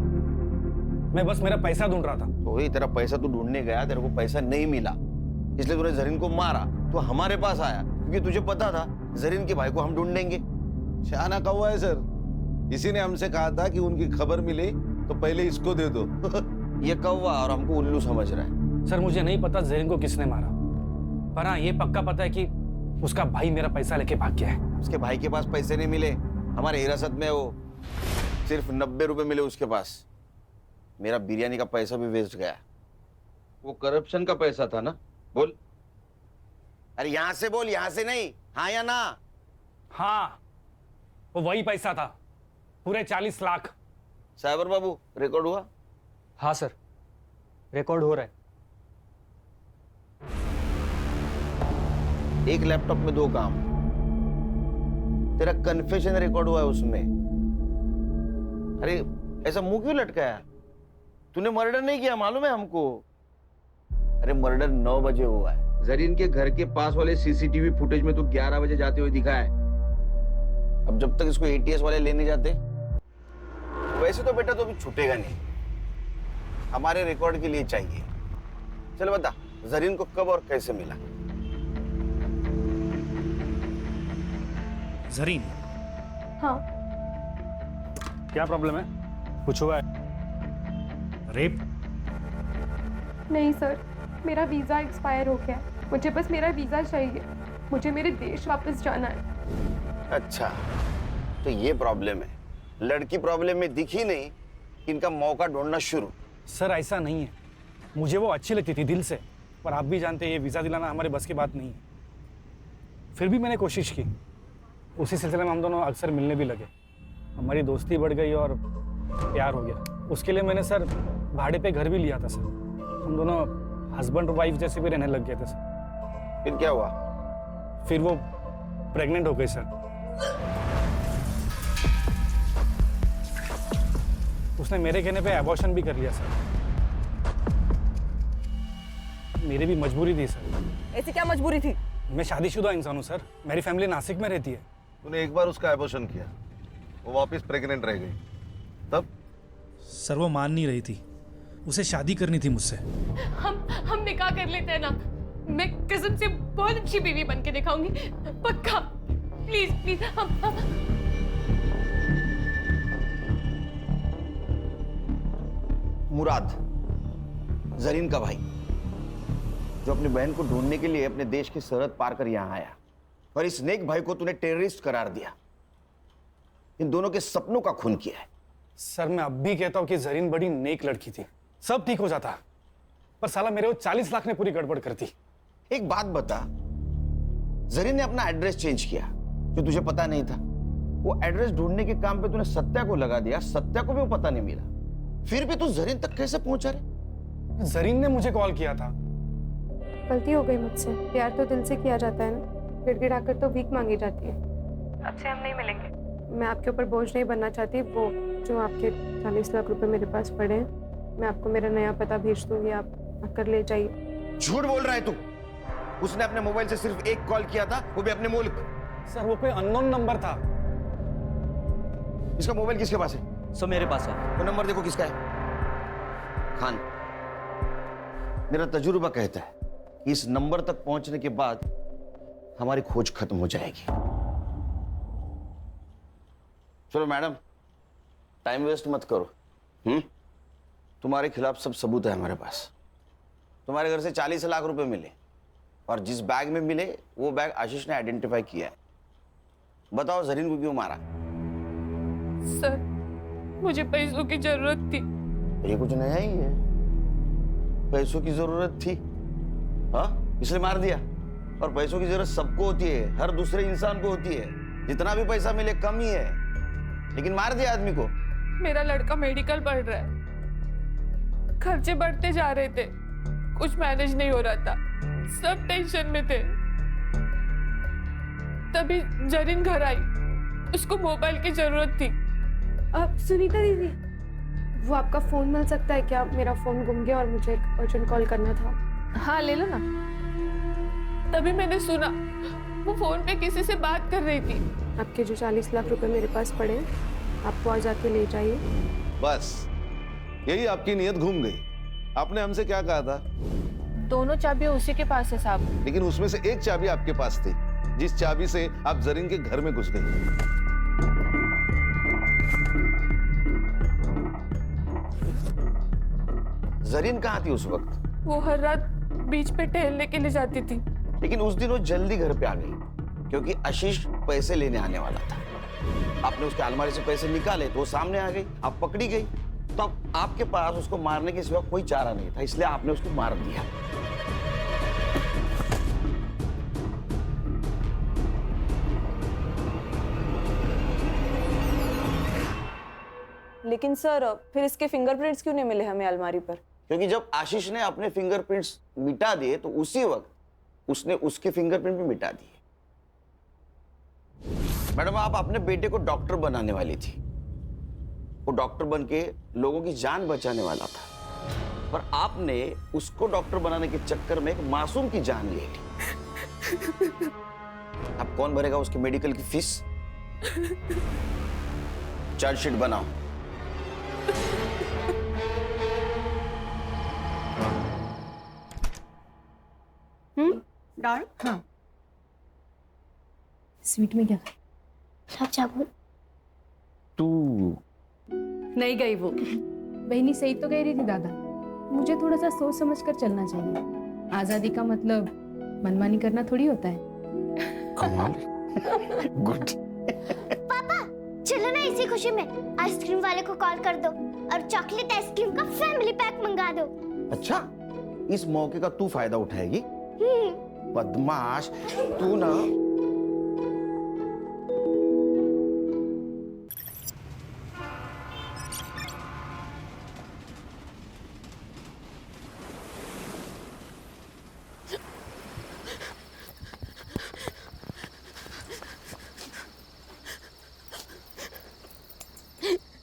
Speaker 11: मैं बस मेरा पैसा ढूंढ रहा था।
Speaker 3: तो वही तेरा पैसा तू ढूंढने गया, तेरे को पैसा नहीं मिला, इसलिए तूने जरीन को मारा। तो हमारे पास आया क्योंकि तुझे पता था जरीन के भाई को हम ढूंढेंगे।
Speaker 4: शाना कौवा है सर, इसी ने हमसे कहा था कि उनकी खबर मिले तो पहले इसको दे दो।
Speaker 3: ये कौवा और हमको उल्लू समझ रहा है।
Speaker 11: सर मुझे नहीं पता जरीन को किसने मारा, पर हाँ ये पक्का पता है कि उसका भाई मेरा पैसा लेके भाग गया है।
Speaker 3: उसके भाई के पास पैसे नहीं मिले, हमारे हिरासत में वो सिर्फ 90 रुपए मिले उसके पास। मेरा बिरयानी का पैसा भी वेस्ट गया। वो करप्शन का पैसा था ना? बोल। अरे यहां से बोल, यहां से नहीं, हाँ या ना?
Speaker 11: हाँ वो वही पैसा था, पूरे 40 लाख।
Speaker 3: साइबर बाबू रिकॉर्ड हुआ?
Speaker 8: हाँ सर, रिकॉर्ड हो रहा है।
Speaker 3: एक लैपटॉप में 2 काम। तेरा कन्फेशन रिकॉर्ड हुआ है उसमें। अरे ऐसा मुंह क्यों लटकाया? तूने मर्डर नहीं किया, मालूम है हमको। अरे मर्डर 9 बजे हुआ है। जरीन के घर के पास वाले सीसीटीवी फुटेज में तो 11 बजे जाते हुए दिखा है। अब जब तक इसको एटीएस वाले लेने जाते, वैसे तो बेटा तो अभी छूटेगा नहीं। हमारे रिकॉर्ड के लिए चाहिए। चल बता, जरीन को कब और कैसे मिला?
Speaker 11: जरीन?
Speaker 6: हाँ।
Speaker 11: क्या प्रॉब्लम है? कुछ हुआ है? रेप?
Speaker 2: नहीं सर, मेरा वीज़ा एक्सपायर हो गया है। मुझे बस मेरा वीज़ा चाहिए। मुझे मेरे देश वापस जाना है।
Speaker 3: अच्छा, तो ये प्रॉब्लम है। लड़की प्रॉब्लम में दिखी नहीं, इनका मौका ढूंढना शुरू।
Speaker 11: सर ऐसा नहीं है, मुझे वो अच्छी लगती थी दिल से, पर आप भी जानते हैं ये वीज़ा दिलाना हमारे बस की बात नहीं है। फिर भी मैंने कोशिश की। उसी सिलसिले में हम दोनों अक्सर मिलने भी लगे। हमारी दोस्ती बढ़ गई और प्यार हो गया। उसके लिए मैंने सर भाड़े पे घर भी लिया था सर। हम दोनों हस्बैंड और वाइफ जैसे भी रहने लग गए थे सर।
Speaker 3: फिर क्या हुआ?
Speaker 11: फिर वो प्रेग्नेंट हो गई सर। उसने मेरे कहने पे अबॉर्शन भी कर लिया सर। मेरी भी मजबूरी थी सर।
Speaker 9: ऐसी क्या मजबूरी थी?
Speaker 11: मैं शादीशुदा इंसान हूँ सर। मेरी फैमिली नासिक में रहती है।
Speaker 4: तूने एक बार उसका एबॉर्शन किया, वो वापस प्रेग्नेंट रह गई, तब?
Speaker 13: सर वो मान नहीं रही थी, उसे शादी करनी थी मुझसे।
Speaker 2: हम निकाह कर लेते हैं ना। मैं कसम से बहुत अच्छी बीवी बन के दिखाऊंगी, पक्का। प्लीज प्लीज हम
Speaker 3: मुराद, जरीन का भाई, जो अपनी बहन को ढूंढने के लिए अपने देश की सरहद पार कर यहां आया, और इस नेक भाई को तूने टेररिस्ट करार दिया। इन दोनों के सपनों का खून किया है।
Speaker 11: सर मैं अब भी कहता हूँ कि जरीन बड़ी नेक लड़की थी, सब ठीक हो जाता, पर साला मेरे वो 40 लाख ने पूरी गड़बड़ कर दी।
Speaker 3: एक बात बता, जरीन ने अपना एड्रेस चेंज किया जो तुझे पता नहीं था। वो एड्रेस ढूंढने के काम पे तूने सत्या को लगा दिया, सत्या को भी वो पता नहीं मिला। फिर भी तू जरीन तक कैसे पहुंचा रे?
Speaker 11: जरीन ने मुझे कॉल किया था।
Speaker 2: गलती हो गई मुझसे। प्यार तो दिल से किया जाता है ना, गिड़गिड़ाकर तो भीख मांगी जाती है। अब से हम नहीं मिलेंगे। मैं आपके ऊपर बोझ नहीं बनना चाहती। वो जो आपके 40 लाख रुपए मेरे पास पड़े हैं, मैं आपको मेरा नया पता भेज दूंगी, आप आकर ले जाइए।
Speaker 3: झूठ बोल रहा है तू। उसने अपने मोबाइल से सिर्फ एक कॉल किया था, वो भी अपने मुल्क।
Speaker 11: सर वो कोई अननोन नंबर था।
Speaker 3: इसका मोबाइल किसके पास है?
Speaker 7: सो मेरे पास है।
Speaker 3: वो नंबर देखो किसका है। खान, मेरा तजुर्बा कहता है कि इस नंबर तक पहुंचने के बाद हमारी खोज खत्म हो जाएगी। चलो मैडम, टाइम वेस्ट मत करो। तुम्हारे खिलाफ सब सबूत है हमारे पास। तुम्हारे घर से 40 लाख रुपए मिले, और जिस बैग में मिले वो बैग आशीष ने आइडेंटिफाई किया है। बताओ जरीन को क्यों मारा?
Speaker 2: सर मुझे पैसों की जरूरत थी।
Speaker 3: ये कुछ नया ही है, पैसों की जरूरत थी, हाँ इसलिए मार दिया। और पैसों की जरूरत सबको होती है, हर दूसरे इंसान को होती है। जितना भी पैसा मिले कम ही है, लेकिन मार दिया आदमी को।
Speaker 2: मेरा लड़का मेडिकल पढ़ रहा है, खर्चे बढ़ते जा रहे थे, कुछ मैनेज नहीं हो रहा था, सब टेंशन में थे। तभी जरीन घर आई, उसको मोबाइल की जरूरत थी। अब सुनीता दीदी, वो आपका फोन मिल सकता है क्या? मेरा फोन गुम गया और मुझे एक अर्जेंट कॉल करना था।
Speaker 9: हाँ ले लो ना।
Speaker 2: तभी मैंने सुना वो फोन पे किसी से बात कर रही थी। आपके जो 40 लाख रुपए मेरे पास पड़े, आप वहां जाके ले जाइए।
Speaker 4: बस यही आपकी नीयत घूम गई। आपने हमसे क्या कहा था?
Speaker 2: दोनों चाबियां उसी के पास है साहब।
Speaker 4: लेकिन उसमें से एक चाबी आपके पास थी, जिस चाबी से आप जरीन के घर में घुस गई।
Speaker 3: जरीन कहाँ थी उस वक्त?
Speaker 2: वो हर रात बीच पे टहलने के लिए जाती थी।
Speaker 3: लेकिन उस दिन वो जल्दी घर पे आ गई क्योंकि आशीष पैसे लेने आने वाला था। आपने उसके अलमारी से पैसे निकाले तो वो सामने आ गई, आप पकड़ी गई। तो अब आपके पास उसको मारने के सिवा कोई चारा नहीं था, इसलिए आपने उसको मार दिया।
Speaker 9: लेकिन सर फिर इसके फिंगरप्रिंट्स क्यों नहीं मिले हमें अलमारी पर?
Speaker 3: क्योंकि जब आशीष ने अपने फिंगरप्रिंट्स मिटा दिए तो उसी वक्त उसने उसके फिंगरप्रिंट भी मिटा दिए। मैडम, आप अपने बेटे को डॉक्टर बनाने वाली थी। वो डॉक्टर बन के लोगों की जान बचाने वाला था, पर आपने उसको डॉक्टर बनाने के चक्कर में एक मासूम की जान ले ली। अब कौन भरेगा उसके मेडिकल की फीस? चार्जशीट बनाओ।
Speaker 6: डाल।
Speaker 2: हाँ। स्वीट में क्या
Speaker 14: चावल
Speaker 3: तू
Speaker 6: नहीं गई वो।
Speaker 2: बहनी सही तो कह रही थी दादा, मुझे थोड़ा सा सोच समझ कर चलना चाहिए। आजादी का मतलब मनमानी करना थोड़ी होता है।
Speaker 3: कमाल। गुड।
Speaker 14: पापा चलो ना, इसी खुशी में आइसक्रीम वाले को कॉल कर दो और चॉकलेट आइसक्रीम का फैमिली पैक मंगा दो।
Speaker 3: अच्छा, इस मौके का तू फायदा उठाएगी? बदमाश तू ना।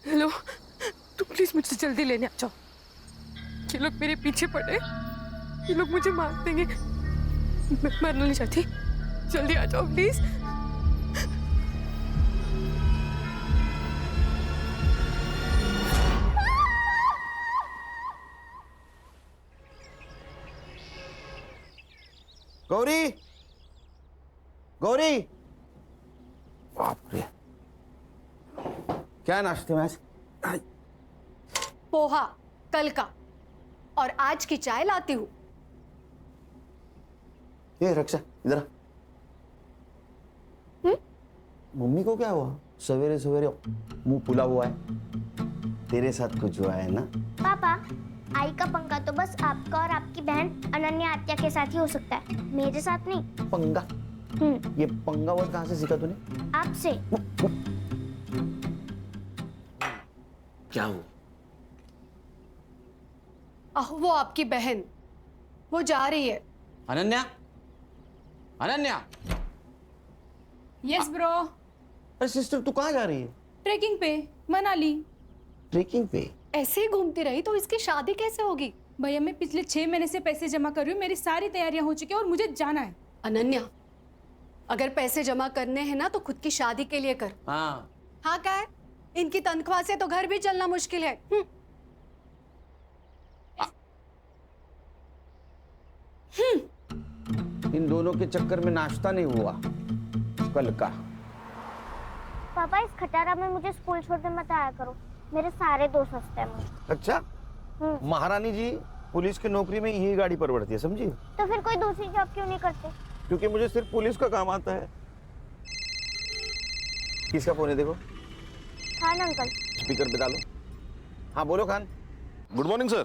Speaker 2: हेलो, तुम प्लीज मुझसे जल्दी लेने आ जाओ। ये लोग मेरे पीछे पड़े, ये लोग मुझे मार देंगे। मैं मरना नहीं चाहती, जल्दी आ जाओ प्लीज।
Speaker 3: गौरी, गौरी, बाप रे, क्या नाश्ते में आज?
Speaker 6: पोहा कल का, और आज की चाय लाती हूँ।
Speaker 3: ये रक्षा इधर आ। मम्मी को क्या हुआ? सवेरे सवेरे मुंह फुला हुआ है। तेरे साथ कुछ हुआ है ना?
Speaker 14: पापा, आई का पंगा तो बस आपका और आपकी बहन अनन्या आत्या के साथ ही हो सकता है, मेरे साथ नहीं।
Speaker 3: पंगा? ये पंगा वर्ड कहाँ से सीखा तूने?
Speaker 14: आपसे।
Speaker 3: क्या हुआ?
Speaker 6: वो आपकी बहन, वो जा रही है।
Speaker 3: अनन्या, अनन्या।
Speaker 2: Yes bro.
Speaker 3: अरे सिस्टर, तू कहाँ जा रही है?
Speaker 2: ट्रेकिंग पे, मनाली।
Speaker 3: ट्रेकिंग पे?
Speaker 6: ऐसे ही घूमती रही तो इसकी शादी कैसे होगी?
Speaker 2: भैया, मैं पिछले 6 महीने से पैसे जमा कर रही हूँ, मेरी सारी तैयारियां हो चुकी है और मुझे जाना है।
Speaker 6: अनन्या, अगर पैसे जमा करने हैं ना तो खुद की शादी के लिए कर।
Speaker 3: हाँ।
Speaker 6: हाँ क्या है? इनकी तनख्वाह से तो घर भी चलना मुश्किल है।
Speaker 3: इन दोनों के चक्कर में नाश्ता नहीं हुआ कल का।
Speaker 14: पापा, इस खटारा में मुझे स्कूल छोड़ने मत आया करो, मेरे सारे दोस्त हंसते हैं मुझे।
Speaker 3: अच्छा, महारानी जी पुलिस की नौकरी में यही गाड़ी परवड़ती है, समझी?
Speaker 14: तो फिर कोई दूसरी जॉब क्यों नहीं करते?
Speaker 3: क्योंकि मुझे सिर्फ पुलिस का काम आता है। किसका फोन है देखो?
Speaker 14: खान अंकल।
Speaker 3: स्पीकर पे डालो। हाँ बोलो Khan.
Speaker 4: Good morning sir.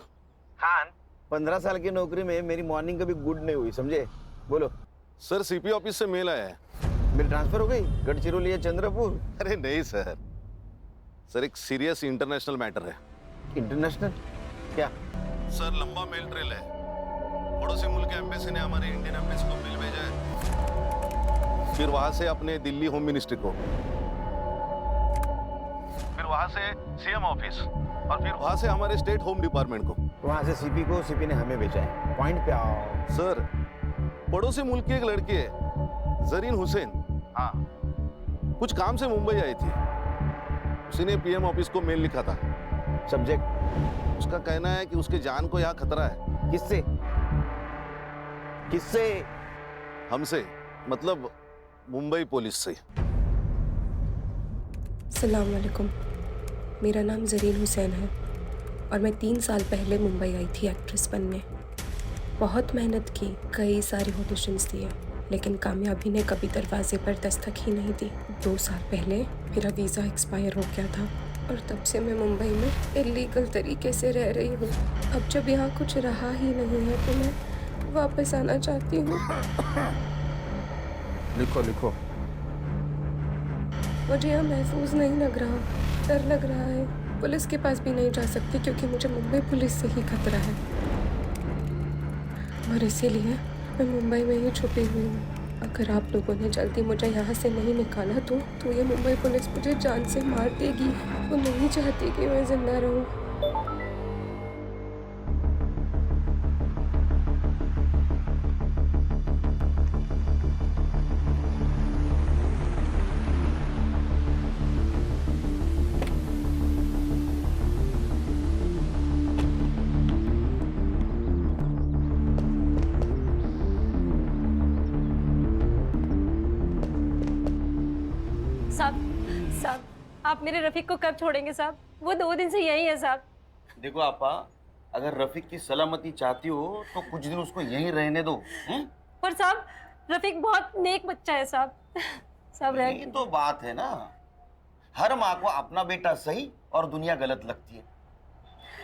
Speaker 3: Khan, 15 साल की नौकरी में मेरी मॉर्निंग कभी गुड नहीं हुई, समझे? बोलो।
Speaker 4: सर, सीपी ऑफिस से मेल आया है।
Speaker 3: मेरी ट्रांसफर हो गई गढ़चिरौली या चंद्रपुर?
Speaker 4: अरे नहीं सर, सर एक सीरियस इंटरनेशनल मैटर है।
Speaker 3: इंटरनेशनल क्या?
Speaker 4: सर लंबा मेल ट्रेल है। पड़ोसी मुल्क के एम्बेसी ने हमारे इंडियन एम्बेसी को मेल भेजा है, फिर वहां से अपने दिल्ली होम मिनिस्ट्री को, फिर वहां से सीएम ऑफिस, और फिर वहां से हमारे स्टेट होम डिपार्टमेंट को।
Speaker 3: वहां से सीपी को, सीपी ने हमें भेजा है। पॉइंट पे आओ।
Speaker 4: सर, पड़ोसी मुल्क की एक लड़की है जरीन हुसैन, हाँ, कुछ काम से मुंबई आई थी। उसी ने पीएम ऑफिस को मेल लिखा था।
Speaker 3: सब्जेक्ट
Speaker 4: उसका कहना है कि उसके जान को यहाँ खतरा है।
Speaker 3: किससे? किससे?
Speaker 4: हमसे, मतलब मुंबई पुलिस से।
Speaker 15: अस्सलाम वालेकुम, मेरा नाम ज़रीन हुसैन है और मैं 3 साल पहले मुंबई आई थी एक्ट्रेस बनने। बहुत मेहनत की, कई सारे ऑडिशंस दिए, लेकिन कामयाबी ने कभी दरवाजे पर दस्तक ही नहीं दी। 2 साल पहले मेरा वीज़ा एक्सपायर हो गया था और तब से मैं मुंबई में इलीगल तरीके से रह रही हूँ। अब जब यहाँ कुछ रहा ही नहीं है तो मैं वापस आना चाहती हूँ।
Speaker 5: लिखो लिखो। मुझे
Speaker 15: यहाँ महफूज नहीं लग रहा, डर लग रहा है। पुलिस के पास भी नहीं जा सकती क्योंकि मुझे मुंबई पुलिस से ही खतरा है और इसीलिए मैं मुंबई में ही छुपी हुई हूँ। अगर आप लोगों ने जल्दी मुझे यहाँ से नहीं निकाला तो ये मुंबई पुलिस मुझे जान से मार देगी। वो नहीं चाहती कि मैं जिंदा रहूँ।
Speaker 16: साहब, आप मेरे रफीक को कब छोड़ेंगे साहब? वो 2 दिन से यही है साहब।
Speaker 3: देखो आपा, अगर रफीक की सलामती चाहती हो तो कुछ दिन उसको यहीं रहने दो।
Speaker 16: पर साहब, रफीक बहुत नेक बच्चा है साहब। साहब
Speaker 3: यही तो बात है ना, हर माँ को अपना बेटा सही और दुनिया गलत लगती है।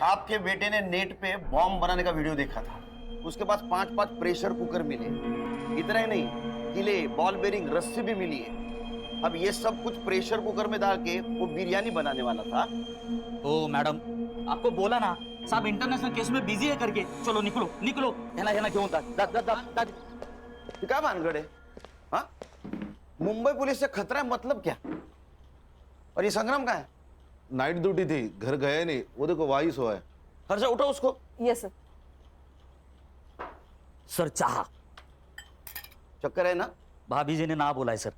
Speaker 3: आपके बेटे ने नेट पे बॉम्ब बनाने का वीडियो देखा था, उसके पास 5-5 प्रेशर कुकर मिले। इतना ही नहीं, किले, बॉल बेरिंग, रस्सी भी मिली है। अब ये सब कुछ प्रेशर कुकर में डाल के वो बिरयानी बनाने वाला था।
Speaker 17: ओ मैडम, आपको बोला ना साहब इंटरनेशनल केस में बिजी है करके। चलो निकलो निकलो।
Speaker 3: है ना क्यों था? क्या भानगढ़ है? हाँ, मुंबई पुलिस से खतरा है मतलब क्या? और ये संग्राम कहाँ है?
Speaker 4: नाइट ड्यूटी थी, घर गए नहीं। वो देखो वही सोया है।
Speaker 3: हर्षा उठो उसको।
Speaker 9: Yes sir.
Speaker 17: सर चाह
Speaker 3: चक्कर है ना?
Speaker 17: भाभी जी ने ना बोला है सर।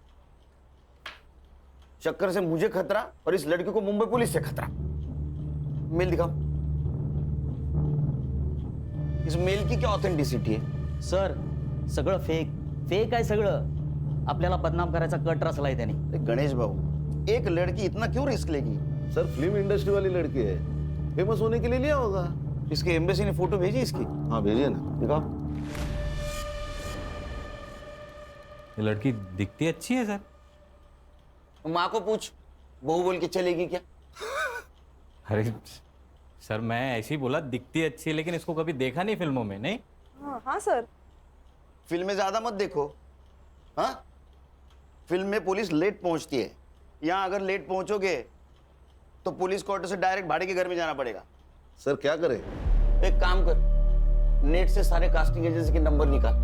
Speaker 3: चक्कर से मुझे खतरा और इस लड़की को मुंबई पुलिस से खतरा। मेल दिखाओ। इस मेल की क्या ऑथेंटिसिटी है?
Speaker 17: सर सगळं फेक आहे सगळं। आपल्याला बदनाम करायचा कट रचलाय त्यांनी।
Speaker 3: गणेश भाऊ, एक लड़की इतना क्यों रिस्क लेगी?
Speaker 4: सर फिल्म इंडस्ट्री वाली लड़की है, फेमस होने के लिए लिया होगा।
Speaker 3: इसके एम्बेसी ने फोटो भेजी इसकी?
Speaker 4: हाँ भेजिए ना।
Speaker 3: दिखाओ।
Speaker 10: ये लड़की दिखती अच्छी है सर।
Speaker 3: माँ को पूछ, बहू बोल के चलेगी क्या?
Speaker 10: अरे सर मैं ऐसे ही बोला, दिखती अच्छी है, लेकिन इसको कभी देखा नहीं फिल्मों में। नहीं?
Speaker 9: हाँ सर।
Speaker 3: फिल्में ज्यादा मत देखो। हाँ, फिल्म में पुलिस लेट पहुंचती है, यहाँ अगर लेट पहुंचोगे तो पुलिस क्वार्टर से डायरेक्ट भाड़े के घर में जाना पड़ेगा।
Speaker 4: सर क्या करें?
Speaker 3: एक काम कर, नेट से सारे कास्टिंग एजेंसी के नंबर निकाल,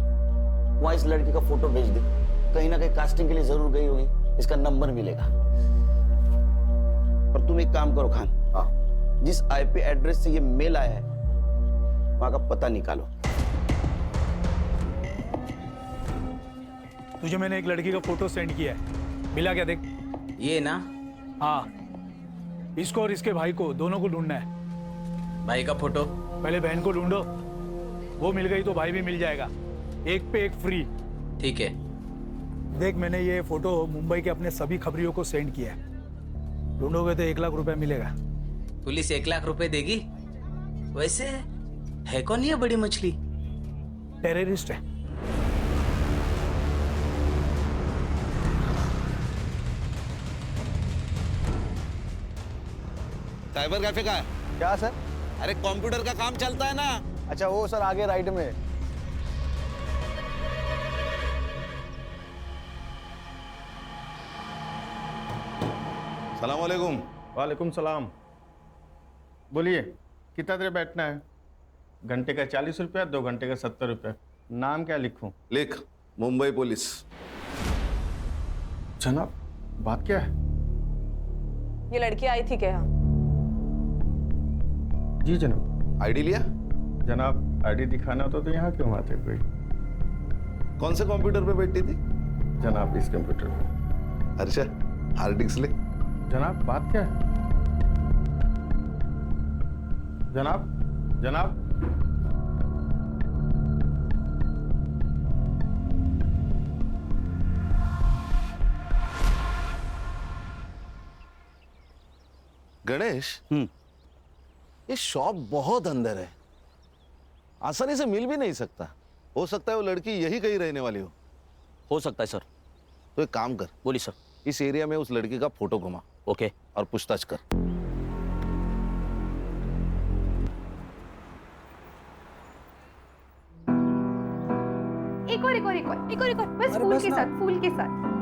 Speaker 3: वहां इस लड़की का फोटो भेज दे। कहीं ना कहीं कास्टिंग के लिए जरूर गई होगी, इसका नंबर मिलेगा। और तुम एक काम करो खान, जिस आईपी एड्रेस से ये मेल आया है वहां का पता निकालो।
Speaker 12: तुझे मैंने एक लड़की का फोटो सेंड किया है, मिला क्या? देख
Speaker 17: ये ना?
Speaker 12: हाँ, इसको और इसके भाई को, दोनों को ढूंढना है।
Speaker 17: भाई का फोटो?
Speaker 12: पहले बहन को ढूंढो, वो मिल गई तो भाई भी मिल जाएगा। एक पे एक फ्री।
Speaker 17: ठीक है।
Speaker 12: देख मैंने ये फोटो मुंबई के अपने सभी खबरियों को सेंड किया है। ढूंढोगे तो 1 लाख रुपए मिलेगा।
Speaker 17: पुलिस 1 लाख रुपए देगी? वैसे है कौन ये बड़ी मछली?
Speaker 12: टेररिस्ट है।
Speaker 4: साइबर कैफे का है
Speaker 18: क्या सर?
Speaker 4: अरे कंप्यूटर का काम चलता है ना।
Speaker 18: अच्छा वो सर आगे राइट में।
Speaker 4: सलाम वालेकुम।
Speaker 19: वालेकुम सलाम। बोलिए कितना देर बैठना है? घंटे का 40 रुपया, 2 घंटे का 70 रुपया। नाम क्या लिखूं?
Speaker 4: लिख, मुंबई पुलिस।
Speaker 19: जनाब बात क्या है?
Speaker 9: ये लड़की आई थी क्या यहाँ?
Speaker 19: जी जनाब।
Speaker 4: आईडी लिया?
Speaker 19: जनाब आईडी दिखाना होता तो यहाँ क्यों आते कोई?
Speaker 4: कौन से कंप्यूटर पे बैठी थी?
Speaker 19: जनाब इस कंप्यूटर पे।
Speaker 4: अच्छा, हार्ड डिस्क ले।
Speaker 19: जनाब बात क्या है? जनाब जनाब
Speaker 4: गणेश, ये शॉप बहुत अंदर है, आसानी से मिल भी नहीं सकता। हो सकता है वो लड़की यही कहीं रहने वाली हो
Speaker 17: सकता है सर।
Speaker 4: तो एक काम कर,
Speaker 17: बोलिए सर।
Speaker 4: इस एरिया में उस लड़की का फोटो घुमा।
Speaker 17: ओके।
Speaker 4: और पूछताछ कर।
Speaker 2: एक और बस फूल के साथ, फूल के साथ।